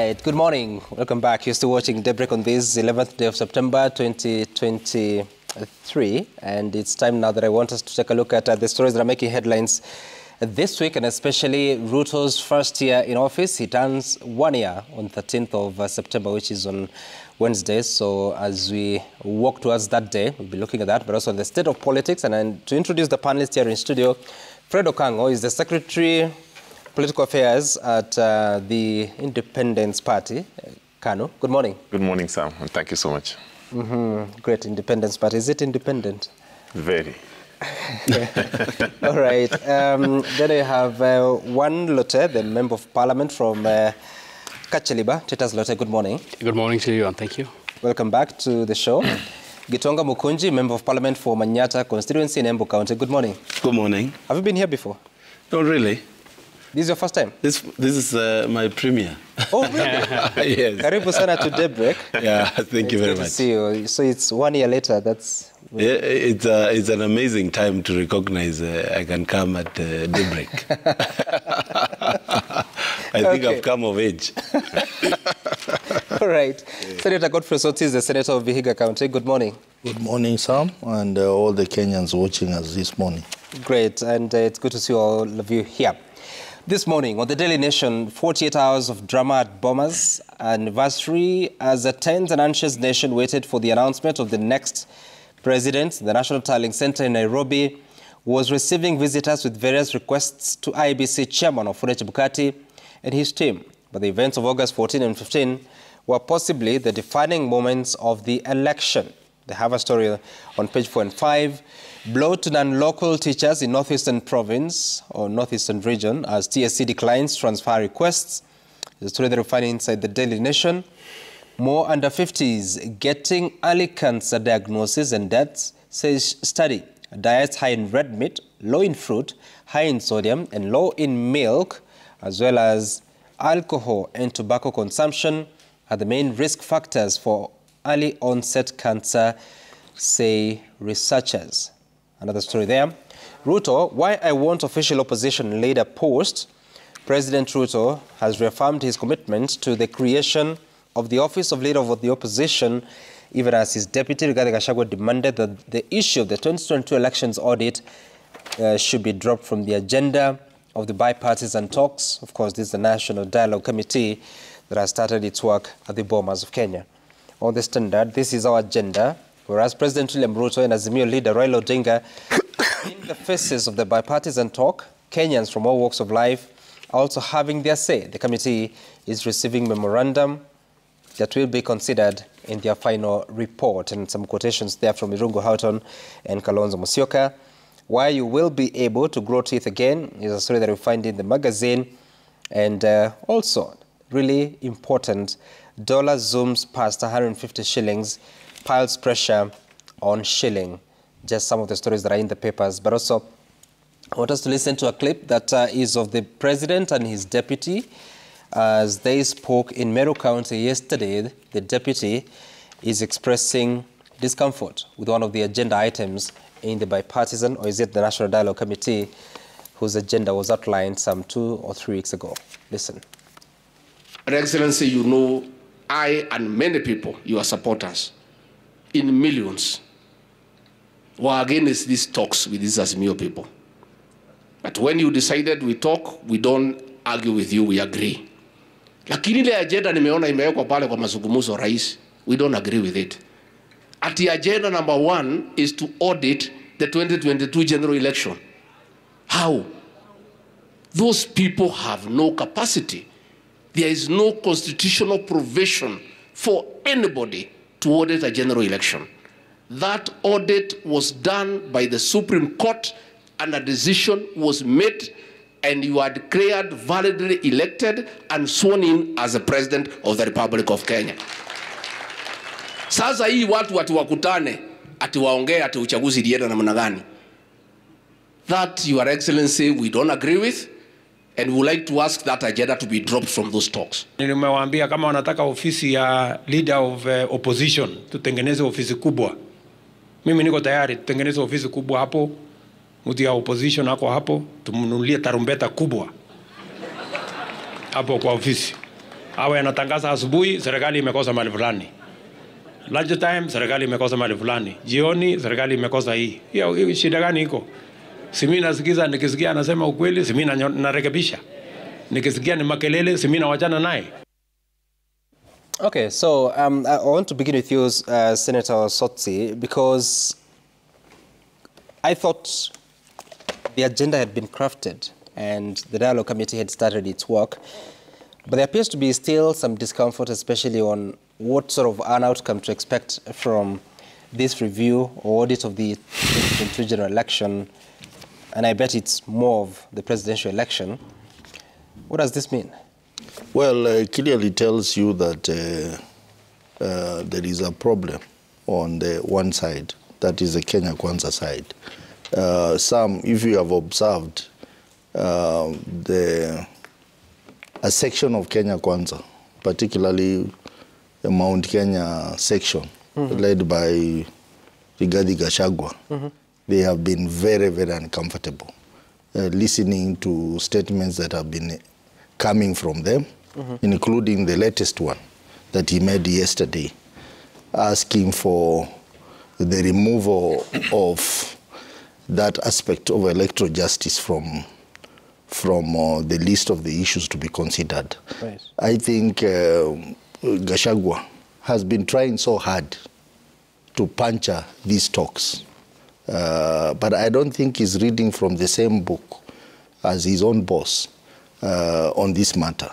right, good morning. Welcome back. You're still watching Daybreak on this 11th day of September 2023. And it's time now that I want us to take a look at the stories that are making headlines this week, and especially Ruto's first year in office. He turns 1 year on 13th of September, which is on Wednesday. So as we walk towards that day, we'll be looking at that, but also the state of politics. And to introduce the panelists here in studio, Fred Okango is the Secretary Political Affairs at the Independence Party, Kano. Good morning. Good morning, Sam, and thank you so much. Great. Independence Party. Is it independent? Very. All right. Then I have One Lotte, the Member of Parliament from Kacheliba. Titas Lotte, good morning. Good morning to you, and thank you. Welcome back to the show. Gitonga Mukunji, Member of Parliament for Manyata constituency in Embu County. Good morning. Good morning. Have you been here before? Not really. This is your first time? This is my premiere. Oh, really? Yes. Karibu sana to Daybreak. Yeah, thank you very much. To see you. So it's 1 year later. That's... Yeah, it's an amazing time to recognize I can come at Daybreak. I think I've come of age. All right. Yeah. Senator Godfrey Soti is the Senator of Vihiga County. Good morning. Good morning, Sam, and all the Kenyans watching us this morning. Great, and it's good to see all of you here. This morning, on the Daily Nation, 48 hours of drama at Boma's anniversary as a tense and anxious nation waited for the announcement of the next president. The National Tallying Center in Nairobi was receiving visitors with various requests to IEBC Chairman Wafula Chebukati and his team. But the events of August 14 and 15 were possibly the defining moments of the election. They have a story on page 4 and 5. Blow to non-local teachers in Northeastern Province or Northeastern Region as TSC declines transfer requests. The story that we find inside the Daily Nation. More under 50s getting early cancer diagnosis and deaths, says study. Diets high in red meat, low in fruit, high in sodium, and low in milk, as well as alcohol and tobacco consumption are the main risk factors for early onset cancer, say researchers. Another story there. Ruto, why I want official opposition leader post. President Ruto has reaffirmed his commitment to the creation of the office of leader of the opposition, even as his deputy, Rigathi Gachagua, demanded that the issue of the 2022 elections audit should be dropped from the agenda of the bipartisan talks. Of course, this is the National Dialogue Committee that has started its work at the Bomas of Kenya. On the Standard, this is our agenda, whereas President William Ruto and Azimio leader Raila Odinga, in the faces of the bipartisan talk, Kenyans from all walks of life are also having their say. The committee is receiving memorandum that will be considered in their final report. And some quotations there from Irungu Houghton and Kalonzo Musyoka. Why you will be able to grow teeth again is a story that we find in the magazine. And also, really important, dollar zooms past 150 shillings, piles pressure on shilling. Just some of the stories that are in the papers. But also, I want us to listen to a clip that is of the president and his deputy. As they spoke in Meru County yesterday, the deputy is expressing discomfort with one of the agenda items in the bipartisan, or is it the National Dialogue Committee, whose agenda was outlined some 2 or 3 weeks ago. Listen. Your Excellency, you know, I and many people, your supporters, in millions, were against these talks with these Azimio people. But when you decided we talk, we don't argue with you, we agree. Lakini ile agenda nimeona imewekwa pale kwa mazungumzo rais, we don't agree with it. At the agenda number 1 is to audit the 2022 general election. How? Those people have no capacity. There is no constitutional provision for anybody to audit a general election. That audit was done by the Supreme Court and a decision was made, and you are declared validly elected and sworn in as the President of the Republic of Kenya. Sasa hii watu wakutane ati waongee ati uchaguzi ilienda namna gani? That, Your Excellency, we don't agree with, and we would like to ask that agenda to be dropped from those talks. Nimewaambia kama wanataka ofisi ya leader of opposition, tutengeneze ofisi kubwa. Mimi niko tayari tutengeneze ofisi kubwa hapo. Mtu ya opposition hako hapo, tumnunulie tarumbeta kubwa hapo kwa ofisi. awe anatangaza asubuhi serikali imekosa mali fulani, lunch time serikali imekosa mali fulani, jioni serikali imekosa hii. Hiyo shida gani iko? Si mimi nasikiza, nikisikia anasema ukweli, si mimi narekebisha. Nikisikia ni makelele, si mimi nawachana naye. Okay, so I want to begin with you, Senator Sotsi, because I thought the agenda had been crafted and the dialogue committee had started its work, but there appears to be still some discomfort, especially on what sort of an outcome to expect from this review or audit of the 2022 general election, and I bet it's more of the presidential election. What does this mean? Well, it clearly tells you that there is a problem on the one side, that is the Kenya Kwanza side. If you have observed, a section of Kenya Kwanza, particularly the Mount Kenya section, led by Rigathi Gachagua, they have been very, very uncomfortable listening to statements that have been coming from them, including the latest one that he made yesterday, asking for the removal of that aspect of electoral justice from the list of the issues to be considered. Right. I think Gachagua has been trying so hard to puncture these talks, but I don't think he's reading from the same book as his own boss on this matter.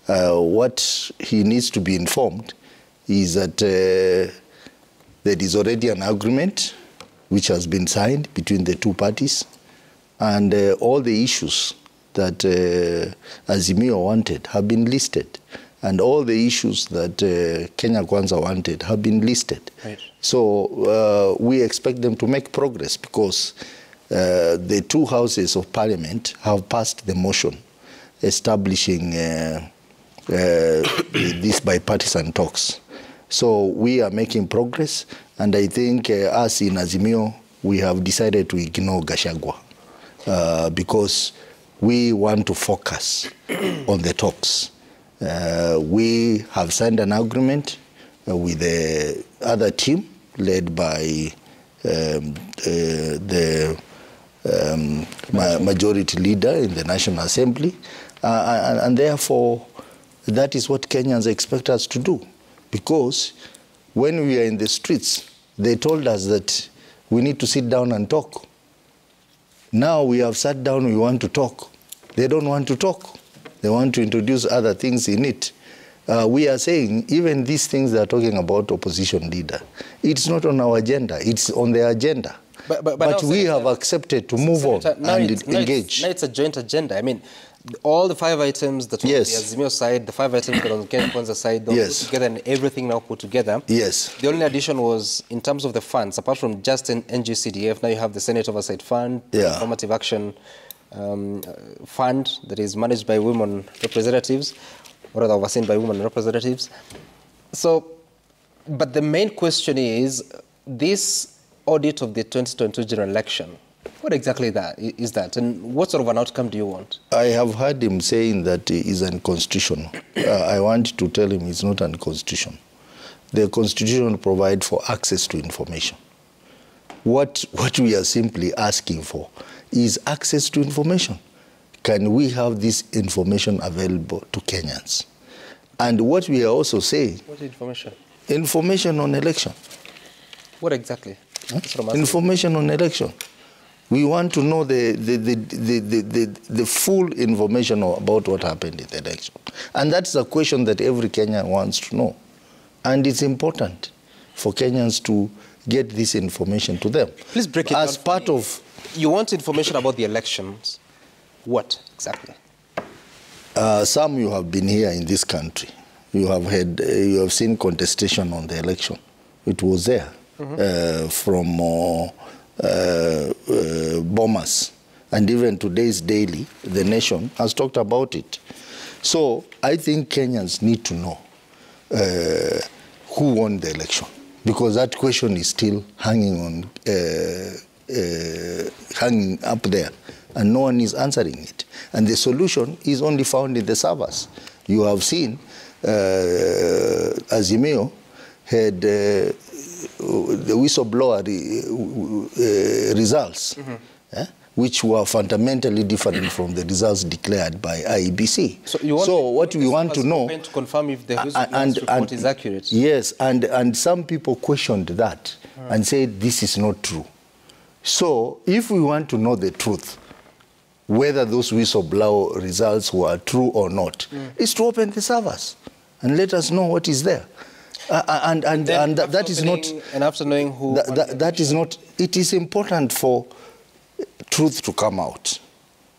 What he needs to be informed is that there is already an agreement which has been signed between the two parties, and all the issues that Azimio wanted have been listed, and all the issues that Kenya Kwanza wanted have been listed. Right. So we expect them to make progress, because the two houses of parliament have passed the motion establishing these bipartisan talks. So we are making progress, and I think us in Azimio, we have decided to ignore Gachagua because we want to focus on the talks. We have signed an agreement with the other team led by the majority leader in the National Assembly, and therefore that is what Kenyans expect us to do, because when we are in the streets, they told us that we need to sit down and talk. Now we have sat down, we want to talk. They don't want to talk. They want to introduce other things in it. We are saying even these things they are talking about opposition leader, it's not on our agenda, it's on their agenda. But we have accepted to move on and engage. Now it's a joint agenda. I mean, all the 5 items that were on the Azimio side, the 5 items that were on the Kenya Kwanza side, they were put together, and everything now put together. Yes. The only addition was in terms of the funds, apart from just an NGCDF, now you have the Senate Oversight Fund, the Affirmative Action Fund that is managed by women representatives, or rather overseen by women representatives. So, but the main question is, this audit of the 2022 general election, what exactly is that, and what sort of an outcome do you want? I have heard him saying that it is unconstitutional. I want to tell him it's not unconstitutional. The Constitution provides for access to information. What we are simply asking for is access to information. Can we have this information available to Kenyans? And what we are also saying... What information? Information on election. What exactly? Information on election. We want to know the full information about what happened in the election. And that's a question that every Kenyan wants to know. And it's important for Kenyans to get this information to them. Please break it down. As part of... You want information about the elections. What exactly? Some you have been here in this country. You have seen contestation on the election. It was there from bombers. And even today's Daily, The Nation, has talked about it. So I think Kenyans need to know who won the election, because that question is still hanging up there, and no one is answering it. And the solution is only found in the servers. You have seen Azimio had the whistleblower results, which were fundamentally different from the results declared by IEBC. So, what we want to know, to confirm if the whistleblower's report is accurate. Yes, and some people questioned that and said this is not true. So if we want to know the truth, whether those whistleblower results were true or not, is to open the servers and let us know what is there. And that is not. And after knowing who. That is not. It is important for truth to come out,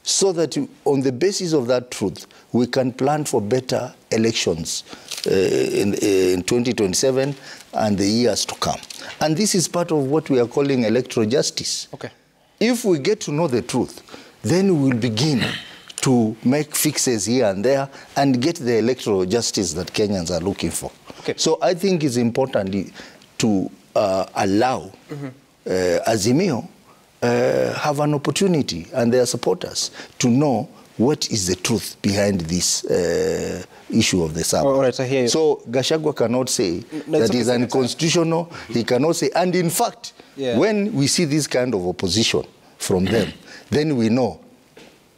so that on the basis of that truth, we can plan for better elections in 2027 and the years to come. And this is part of what we are calling electoral justice. Okay. If we get to know the truth, then we will begin to make fixes here and there and get the electoral justice that Kenyans are looking for. Okay. So I think it's important to allow Azimio have an opportunity and their supporters to know what is the truth behind this issue of the server. All right, I hear you. So Gachagua cannot say that is unconstitutional. He cannot say, and in fact, when we see this kind of opposition from them, then we know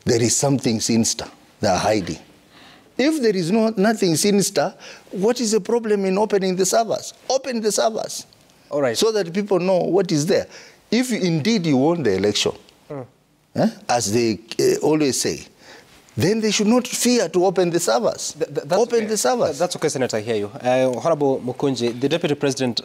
there is something sinister they are hiding. If there is nothing sinister, what is the problem in opening the servers? Open the servers. All right. So that people know what is there. If indeed you won the election, as they always say, then they should not fear to open the servers. Open the servers. That's okay, Senator, I hear you. Honorable Mukunji, the Deputy President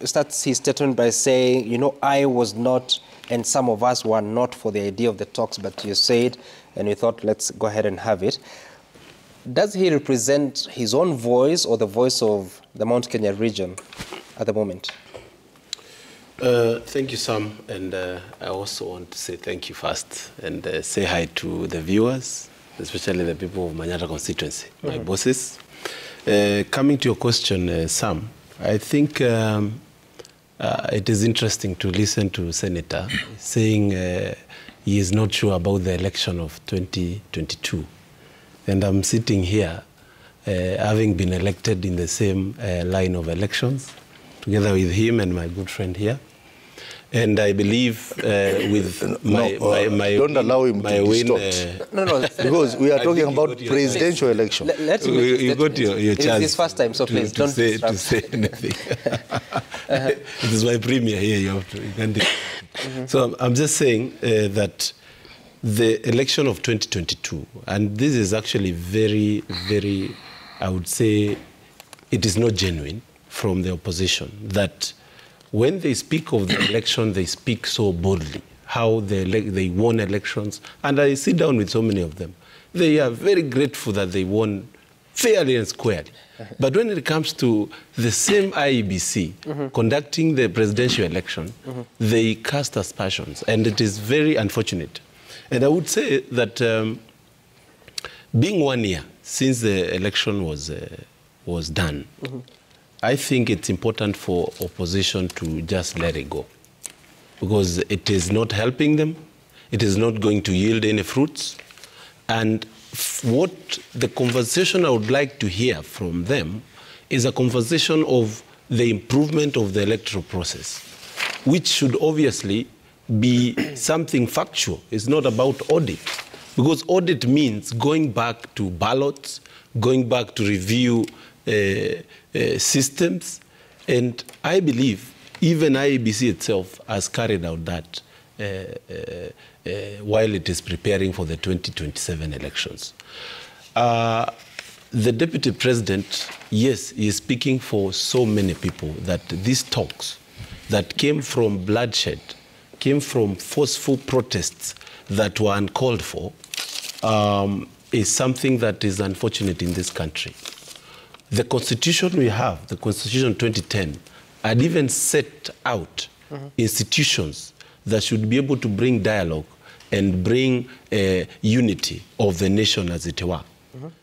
starts his statement by saying, you know, I was not, and some of us were not for the idea of the talks, but you said, and we thought, let's go ahead and have it. Does he represent his own voice or the voice of the Mount Kenya region at the moment? Thank you, Sam. And I also want to say thank you first and say hi to the viewers, especially the people of Manyata constituency, my bosses. Coming to your question, Sam, I think it is interesting to listen to Senator saying he is not sure about the election of 2022. And I'm sitting here having been elected in the same line of elections, together with him and my good friend here. And I believe with don't allow him to distort. No, because we are talking about presidential election. You got your chance. It's his first time, so please don't say anything. It is my premier here. You can't. So I'm just saying that the election of 2022, and this is actually very, very, I would say, it is not genuine from the opposition that when they speak of the election, they speak so boldly, how they won elections. And I sit down with so many of them. They are very grateful that they won fairly and squarely. But when it comes to the same IEBC conducting the presidential election, they cast aspersions. And it is very unfortunate. And I would say that being 1 year since the election was done, I think it's important for opposition to just let it go, because it is not helping them. It is not going to yield any fruits. And what the conversation I would like to hear from them is a conversation of the improvement of the electoral process, which should obviously be something factual. It's not about audit, because audit means going back to ballots, going back to review systems, and I believe even IEBC itself has carried out that while it is preparing for the 2027 elections. The Deputy President, yes, he is speaking for so many people that these talks that came from bloodshed, came from forceful protests that were uncalled for, is something that is unfortunate in this country. The constitution we have, the Constitution 2010, had even set out institutions that should be able to bring dialogue and bring unity of the nation, as it were.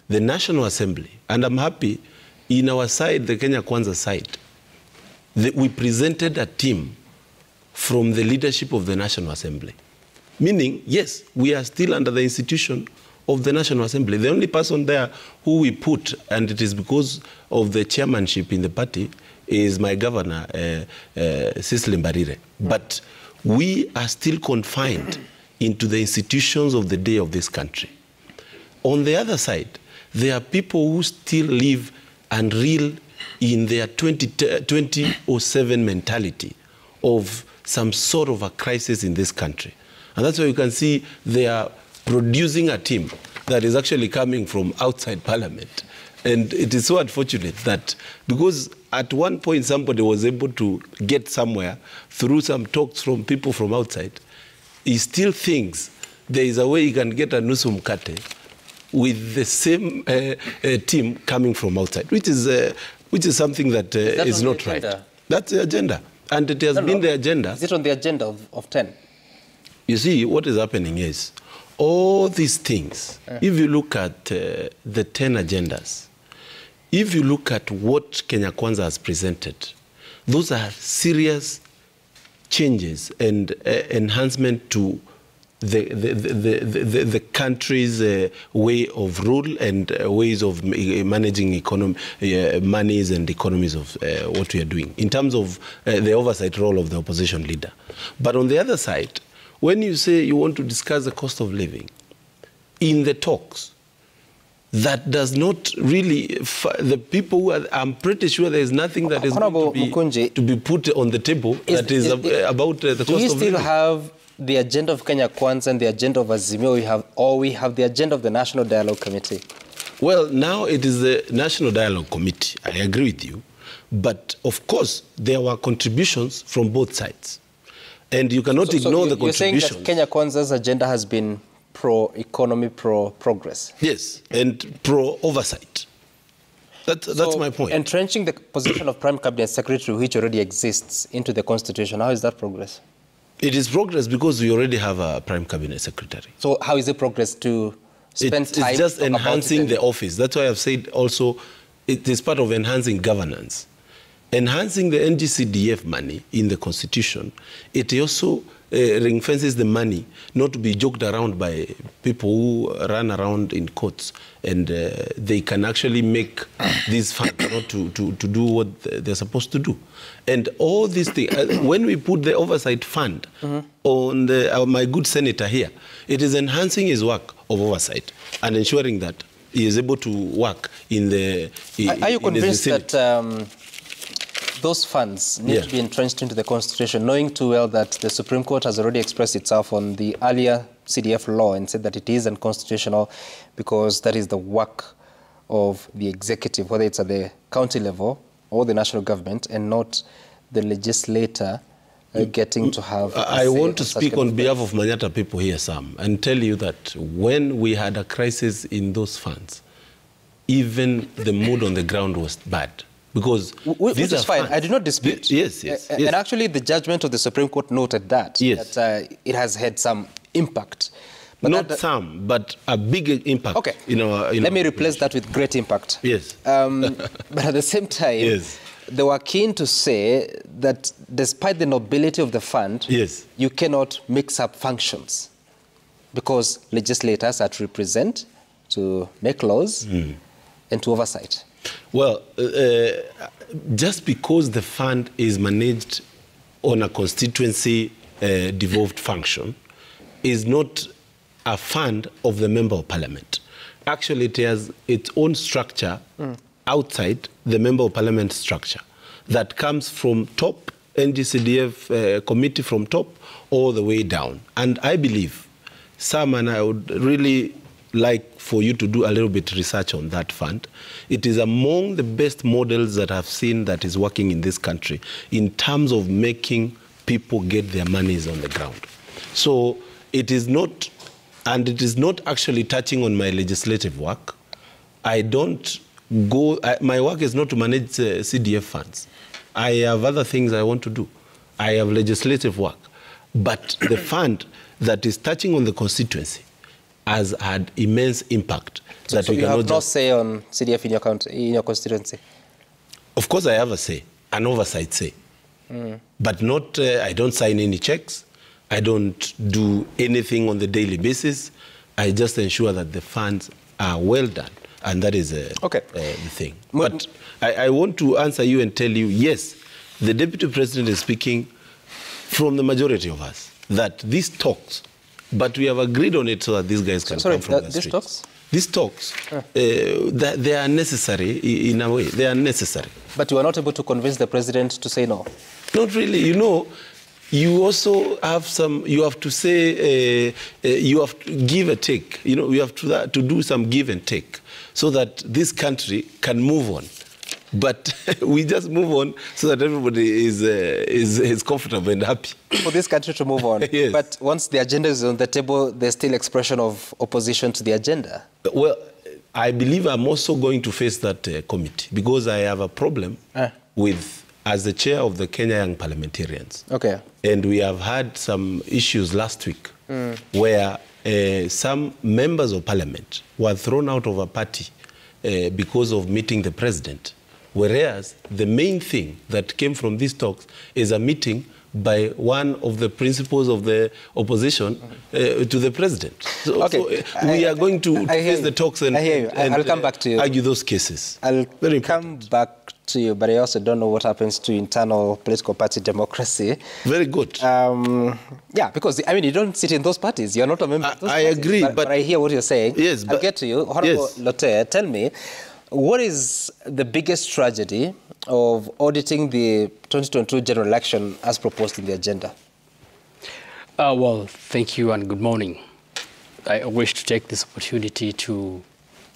The National Assembly, and I'm happy, in our side, the Kenya Kwanza side, we presented a team from the leadership of the National Assembly. Meaning, yes, we are still under the institution of the National Assembly. The only person there who we put, and it is because of the chairmanship in the party, is my governor, Cecily Mbarire. But we are still confined into the institutions of the day of this country. On the other side, there are people who still live and reel in their 2007 mentality of some sort of a crisis in this country. And that's why you can see they are producing a team that is actually coming from outside Parliament. And it is so unfortunate that because at one point somebody was able to get somewhere through some talks from people from outside, he still thinks there is a way he can get a nusu mkate with the same team coming from outside, which is something that is not right. That's the agenda. And it has been the agenda. Is it on the agenda of 10? You see, what is happening is, all these things, if you look at the 10 agendas, if you look at what Kenya Kwanza has presented, those are serious changes and enhancement to the country's way of rule and ways of managing monies and economies of what we are doing in terms of the oversight role of the opposition leader. But on the other side, when you say you want to discuss the cost of living, in the talks, that does not really, the people who are, I'm pretty sure there is nothing that is going to be put on the table about the cost of living. Do we still have the agenda of Kenya Kwanza and the agenda of Azimio, or we have the agenda of the National Dialogue Committee? Well, now it is the National Dialogue Committee. I agree with you. But, of course, there were contributions from both sides. And you cannot ignore the contributions. You're saying that Kenya Kwanza's agenda has been pro-economy, pro-progress? Yes, and pro-oversight. That's my point. Entrenching the position of Prime Cabinet Secretary, which already exists, into the Constitution, how is that progress? It is progress because we already have a Prime Cabinet Secretary. So how is it progress to spend time? It's just enhancing the office. That's why I've said also it is part of enhancing governance. Enhancing the NGCDF money in the Constitution, it also ring fences the money not to be joked around by people who run around in courts, and they can actually make these funds not to do what they're supposed to do. And all these things, when we put the oversight fund on my good senator here, it is enhancing his work of oversight and ensuring that he is able to work in the Are you convinced that those funds need to be entrenched into the Constitution, knowing too well that the Supreme Court has already expressed itself on the earlier CDF law and said that it is unconstitutional because that is the work of the executive, whether it's at the county level or the national government, and not the legislator getting to have... I want to speak on behalf of Manyata people here, Sam, and tell you that when we had a crisis in those funds, even the mood on the ground was bad. Because which is fine. I do not dispute. Yes. And actually, the judgment of the Supreme Court noted that, that it has had some impact. But not some, but a big impact. Okay. Let me replace that with great impact. Yes. But at the same time, they were keen to say that despite the nobility of the fund, you cannot mix up functions because legislators are to represent, to make laws, and to oversight. Well, just because the fund is managed on a constituency devolved function is not a fund of the Member of Parliament. Actually, it has its own structure outside the Member of Parliament structure that comes from top, NGCDF committee from top all the way down. And I believe, Sam, and I would really like for you to do a little bit research on that fund. It is among the best models that I've seen that is working in this country in terms of making people get their monies on the ground. So it is not, and it is not actually touching on my legislative work. I don't go, my work is not to manage CDF funds. I have other things I want to do. I have legislative work. But the fund that is touching on the constituency has had immense impact. So you have no say on CDF in your constituency? Of course I have a say, an oversight say. But not, I don't sign any checks. I don't do anything on the daily basis. I just ensure that the funds are well done. And that is the thing. But I want to answer you and tell you, yes, the Deputy President is speaking from the majority of us, that these talks, but we have agreed on it so that these guys can come from the streets. These talks, they are necessary in a way. They are necessary. But you are not able to convince the President to say no? Not really. You know, you also have you have to say, you have to give and take. You know, you have to do some give and take so that this country can move on. But we just move on so that everybody is comfortable and happy. For this country to move on. Yes. But once the agenda is on the table, there's still expression of opposition to the agenda. Well, I believe I'm also going to face that committee because I have a problem with, as the chair of the Kenya Young Parliamentarians. Okay. And we have had some issues last week where some members of parliament were thrown out of a party because of meeting the president. Whereas the main thing that came from these talks is a meeting by one of the principals of the opposition to the president. So, we are going to face the talks and, I'll come back to you. Argue those cases. I'll come back to you, but I also don't know what happens to internal political party democracy. Very good. Yeah, because, I mean, you don't sit in those parties. You're not a member of those parties. I agree. But I hear what you're saying. Yes, I'll get to you. Honorable Lotte, tell me, what is the biggest tragedy of auditing the 2022 general election as proposed in the agenda? Well, thank you and good morning. I wish to take this opportunity to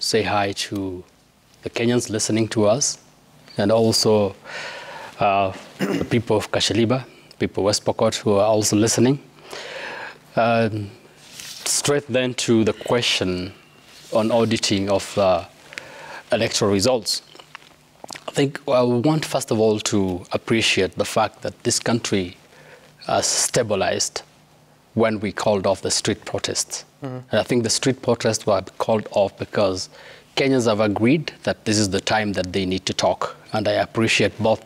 say hi to the Kenyans listening to us and also the people of Kashaliba, people of West Pokot who are also listening. Straight then to the question on auditing of electoral results. I think I want, first of all, to appreciate the fact that this country has stabilized when we called off the street protests. And I think the street protests were called off because Kenyans have agreed that this is the time that they need to talk. And I appreciate both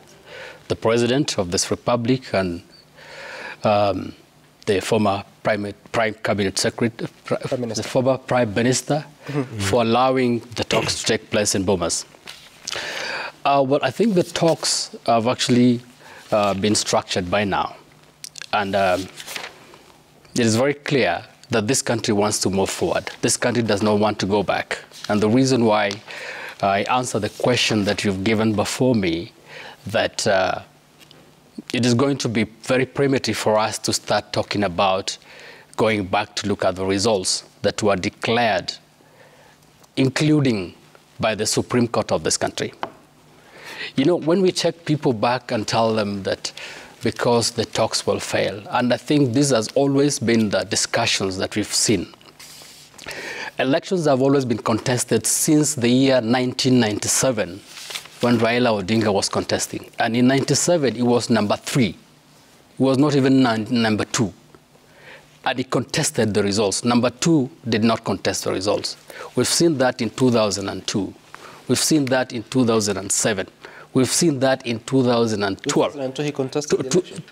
the President of this Republic and the former Prime Cabinet Secretary, the former Prime Minister, for allowing the talks to take place in Bomas. Well, I think the talks have actually been structured by now. And it is very clear that this country wants to move forward. This country does not want to go back. And the reason why I answer the question that you've given before me, that it is going to be very primitive for us to start talking about going back to look at the results that were declared, including by the Supreme Court of this country. You know, when we check people back and tell them that because the talks will fail, and I think this has always been the discussions that we've seen. Elections have always been contested since the year 1997, when Raila Odinga was contesting. And in 97, it was number 3. It was not even number 2. And he contested the results. Number 2 did not contest the results. We've seen that in 2002. We've seen that in 2007. We've seen that in 2012. 2002 he contested the election?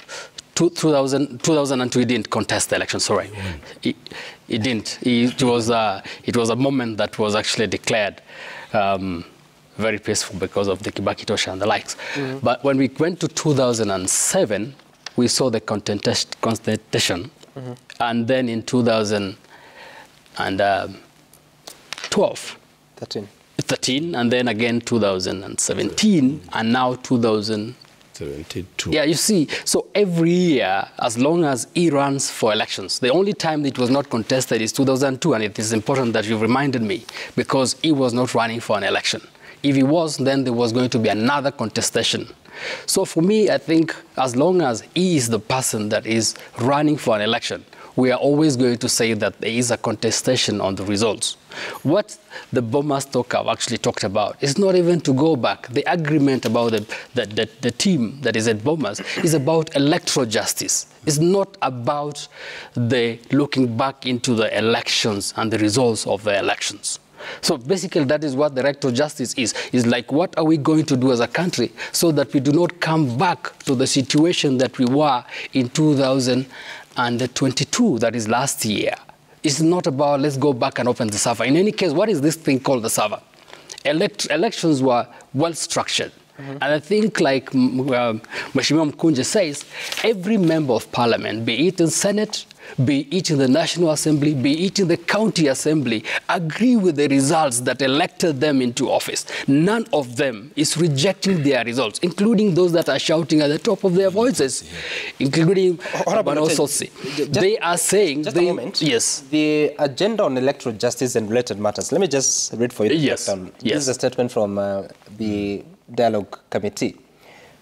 2002 he didn't contest the election, sorry. He didn't. It was a moment that was actually declared very peaceful because of the Kibaki Tosha and the likes. But when we went to 2007, we saw the contestation. And then in 2012, 13, and then again 2017, and now 2072. Yeah, you see, so every year, as long as he runs for elections, the only time it was not contested is 2002, and it is important that you reminded me, because he was not running for an election. If he was, then there was going to be another contestation. So for me, I think as long as he is the person that is running for an election, we are always going to say that there is a contestation on the results. What the Bomas talk have actually talked about is not even to go back. The agreement about the team that is at Bomas is about electoral justice. It's not about the looking back into the elections and the results of the elections. So basically, that is what the electoral justice is like, what are we going to do as a country so that we do not come back to the situation that we were in 2022, that is last year. It's not about let's go back and open the server. In any case, what is this thing called the server? Elections were well structured. And I think, like Mheshimiwa Mkunje says, every member of parliament, be it in Senate, be it in the National Assembly, be it in the county assembly, agree with the results that elected them into office. None of them is rejecting their results, including those that are shouting at the top of their voices, including Sotsi. They are saying... Just a moment. Yes. The agenda on electoral justice and related matters. Let me just read for you. Yes. This is a statement from the Dialogue Committee.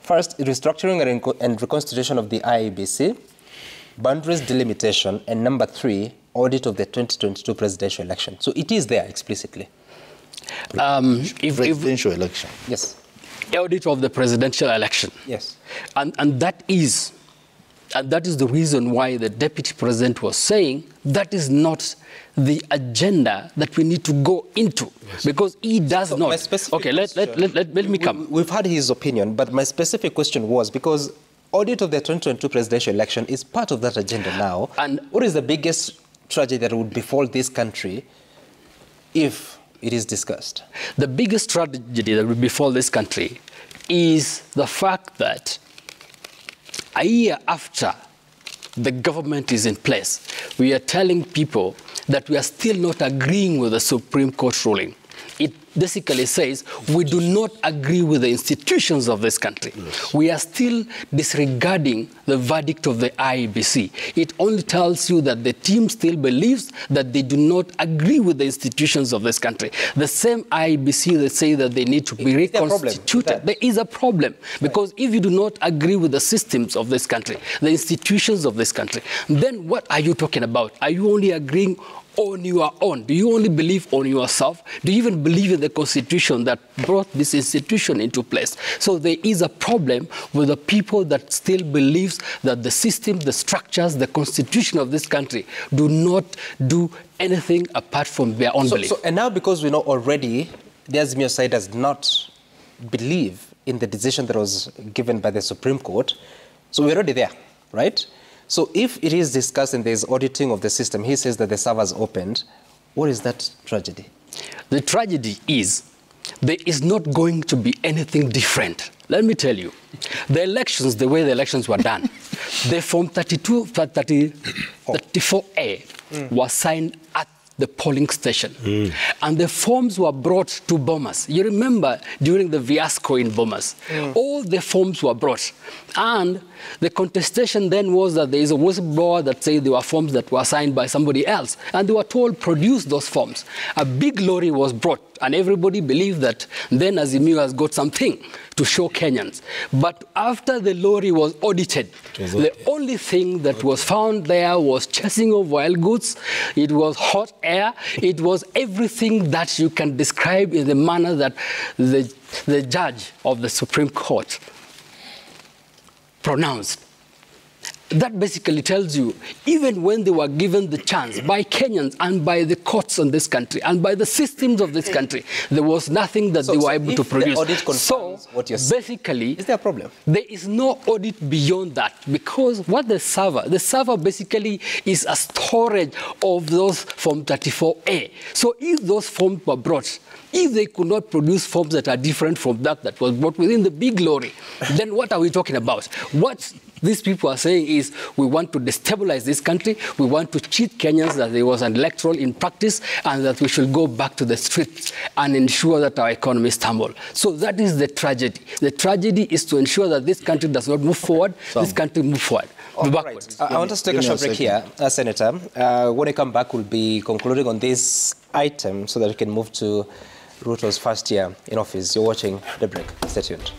First, restructuring and reconstitution of the IEBC, boundaries delimitation, and number 3, audit of the 2022 presidential election. So it is there explicitly. Presidential election. Yes. Audit of the presidential election. Yes. And that is the reason why the deputy president was saying that is not the agenda that we need to go into, because he does not. Okay, let me come. We've had his opinion, but my specific question was because audit of the 2022 presidential election is part of that agenda now. And what is the biggest tragedy that would befall this country if it is discussed? The biggest tragedy that will befall this country is the fact that a year after the government is in place, we are telling people that we are still not agreeing with the Supreme Court ruling. It basically says we do not agree with the institutions of this country. Yes. We are still disregarding the verdict of the IEBC. It only tells you that the team still believes that they do not agree with the institutions of this country. The same IEBC that say that they need to be reconstituted. There is a problem, because if you do not agree with the systems of this country, the institutions of this country, then what are you talking about? Are you only agreeing on your own? Do you only believe on yourself? Do you even believe in the constitution that brought this institution into place? So there is a problem with the people that still believes that the system, the structures, the constitution of this country do not do anything apart from their own belief. And now, because we know already the Azimio side does not believe in the decision that was given by the Supreme Court, so we're already there, right? So if it is discussed and there's auditing of the system, he says that the servers opened, what is that tragedy? The tragedy is there is not going to be anything different. Let me tell you, the elections, the way the elections were done, the Form 34A was signed at the polling station. And the forms were brought to Bomas. You remember during the fiasco in Bomas, all the forms were brought. And the contestation then was that there is a whistleblower that said there were forms that were signed by somebody else. And they were told, produce those forms. A big lorry was brought, and everybody believed that then Azimio has got something to show Kenyans. But after the lorry was audited, the only thing that was found there was chasing of wild goods, it was hot air, it was everything that you can describe in the manner that the judge of the Supreme Court pronounced. That basically tells you, even when they were given the chance by Kenyans and by the courts in this country and by the systems of this country, there was nothing that they were able to produce. So basically, is there a problem? There is no audit beyond that, because what the server basically is a storage of those Form 34A. So if those forms were brought, if they could not produce forms that are different from that was brought within the big lorry, then what are we talking about? What these people are saying is we want to destabilize this country, we want to cheat Kenyans that there was an electoral in practice, and that we should go back to the streets and ensure that our economy stumble. So that is the tragedy. The tragedy is to ensure that this country does not move forward, this country move forward. Right. I want us to take a short break here, Senator. When we come back, we'll be concluding on this item so that we can move to Ruto's first year in office. You're watching The Break. Stay tuned.